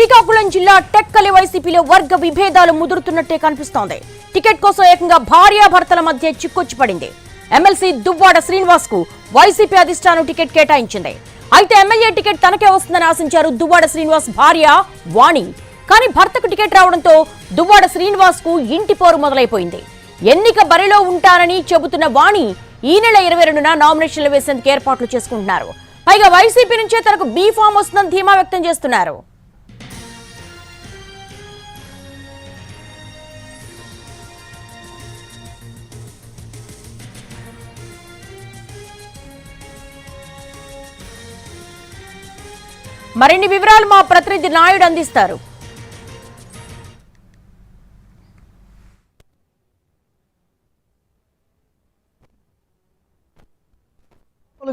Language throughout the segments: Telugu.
శ్రీకాకుళం జిల్లా టెక్కలి వైసీపీలో వర్గ విభేదాలు ముదురుతున్నట్టే కనిపిస్తోంది. టికెట్ కోసం ఏకంగా భార్యాభర్తల మధ్య చిక్కొచ్చి పడింది. ఎమ్మెల్సీ దువ్వాడ శ్రీనివాస్ కు వైసీపీ అధిష్టానం టికెట్ కేటాయించింది. అయితే ఎమ్మెల్యే టికెట్ తనకే వస్తుందని ఆశించారు దువ్వాడ శ్రీనివాస్ భార్య వాణి. కానీ భర్తకు టికెట్ రావడంతో దువ్వాడ శ్రీనివాస్ కు ఇంటి పోరు మొదలైపోయింది. ఎన్నిక బరిలో ఉంటారని చెబుతున్న వాణి ఈ నెల 22న నామినేషన్లు వేసేందుకు ఏర్పాట్లు చేసుకుంటున్నారు. పైగా వైసీపీ నుంచే తనకు బీ ఫామ్ వస్తుందని ధీమా వ్యక్తం చేస్తున్నారు. మరిన్ని వివరాలు మా ప్రతినిధి నాయుడు అందిస్తారు.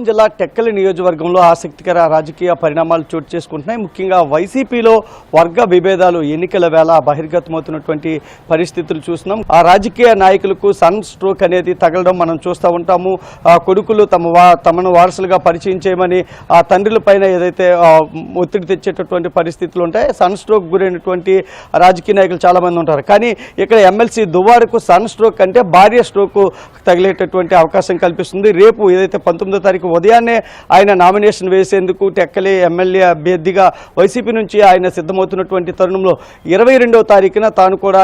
జిల్లా టెక్కలి నియోజకవర్గంలో ఆసక్తికర రాజకీయ పరిణామాలు చోటు చేసుకుంటున్నాయి. ముఖ్యంగా వైసీపీలో వర్గ విభేదాలు ఎన్నికల వేళ బహిర్గతమవుతున్నటువంటి పరిస్థితులు చూస్తున్నాం. ఆ రాజకీయ నాయకులకు సన్ స్ట్రోక్ అనేది తగలడం మనం చూస్తూ ఉంటాము. కొడుకులు తమను వారసులుగా పరిచయం చేయమని ఆ తండ్రుల పైన ఏదైతే ఒత్తిడి తెచ్చేటటువంటి పరిస్థితులు ఉంటాయి. సన్ స్ట్రోక్ గురైనటువంటి రాజకీయ నాయకులు చాలామంది ఉంటారు. కానీ ఇక్కడ ఎమ్మెల్సీ దువ్వాడకు సన్ స్ట్రోక్ అంటే భార్య స్ట్రోక్ తగిలేటటువంటి అవకాశం కల్పిస్తుంది. రేపు ఏదైతే 19వ తారీఖు ఉదయాన్నే ఆయన నామినేషన్ వేసేందుకు టెక్కలి ఎమ్మెల్యే అభ్యర్థిగా వైసీపీ నుంచి ఆయన సిద్ధమవుతున్నటువంటి తరుణంలో 22వ తారీఖున తాను కూడా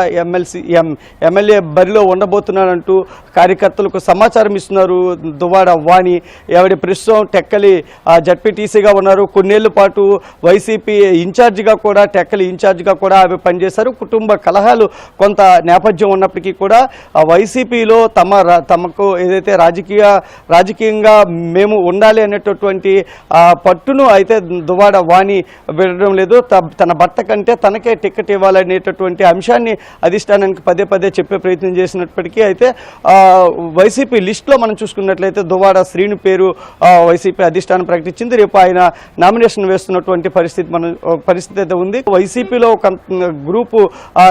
ఎమ్మెల్యే బరిలో ఉండబోతున్నానంటూ కార్యకర్తలకు సమాచారం ఇస్తున్నారు దువ్వాడ వాణి. ఆవిడ ప్రస్తుతం టెక్కలి జడ్పీటీసీగా ఉన్నారు. కొన్నేళ్ల పాటు వైసీపీ ఇన్ఛార్జిగా కూడా టెక్కలి ఇన్ఛార్జిగా కూడా ఆమె పనిచేశారు. కుటుంబ కలహాలు కొంత నేపథ్యం ఉన్నప్పటికీ కూడా వైసీపీలో తమకు ఏదైతే రాజకీయంగా మేము ఉండాలి అనేటటువంటి పట్టును అయితే దువ్వాడ వాణి విడడం లేదు. తన భర్త కంటే తనకే టికెట్ ఇవ్వాలనేటటువంటి అంశాన్ని అధిష్టానానికి పదే పదే చెప్పే ప్రయత్నం చేసినప్పటికీ అయితే వైసీపీ లిస్టులో మనం చూసుకున్నట్లయితే దువ్వాడ శ్రీను పేరు వైసీపీ అధిష్టానం ప్రకటించింది. రేపు ఆయన నామినేషన్ వేస్తున్నటువంటి పరిస్థితి అయితే ఉంది. వైసీపీలో ఒక గ్రూపు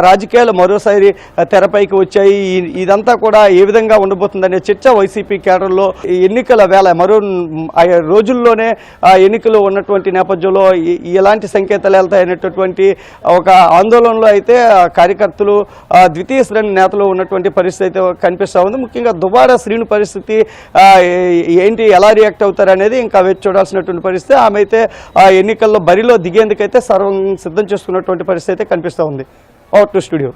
రాజకీయాలు మరోసారి తెరపైకి వచ్చాయి. ఇదంతా కూడా ఏ విధంగా ఉండబోతుందనే చర్చ వైసీపీ కేడర్లో ఎన్నికల వేళ మరో రోజుల్లోనే ఎన్నికలు ఉన్నటువంటి నేపథ్యంలో ఎలాంటి సంకేతాలు వెళ్తాయనేటటువంటి ఒక ఆందోళనలో అయితే కార్యకర్తలు ద్వితీయ శ్రేణి నేతలు ఉన్నటువంటి పరిస్థితి అయితే కనిపిస్తూ ఉంది. ముఖ్యంగా దువ్వాడ శ్రీను పరిస్థితి ఏంటి, ఎలా రియాక్ట్ అవుతారు అనేది ఇంకా వేచి చూడాల్సినటువంటి పరిస్థితి. ఆమె అయితే ఎన్నికల్లో బరిలో దిగేందుకైతే సర్వం సిద్ధం చేసుకున్నటువంటి పరిస్థితి అయితే కనిపిస్తూ ఉంది. Out to studio.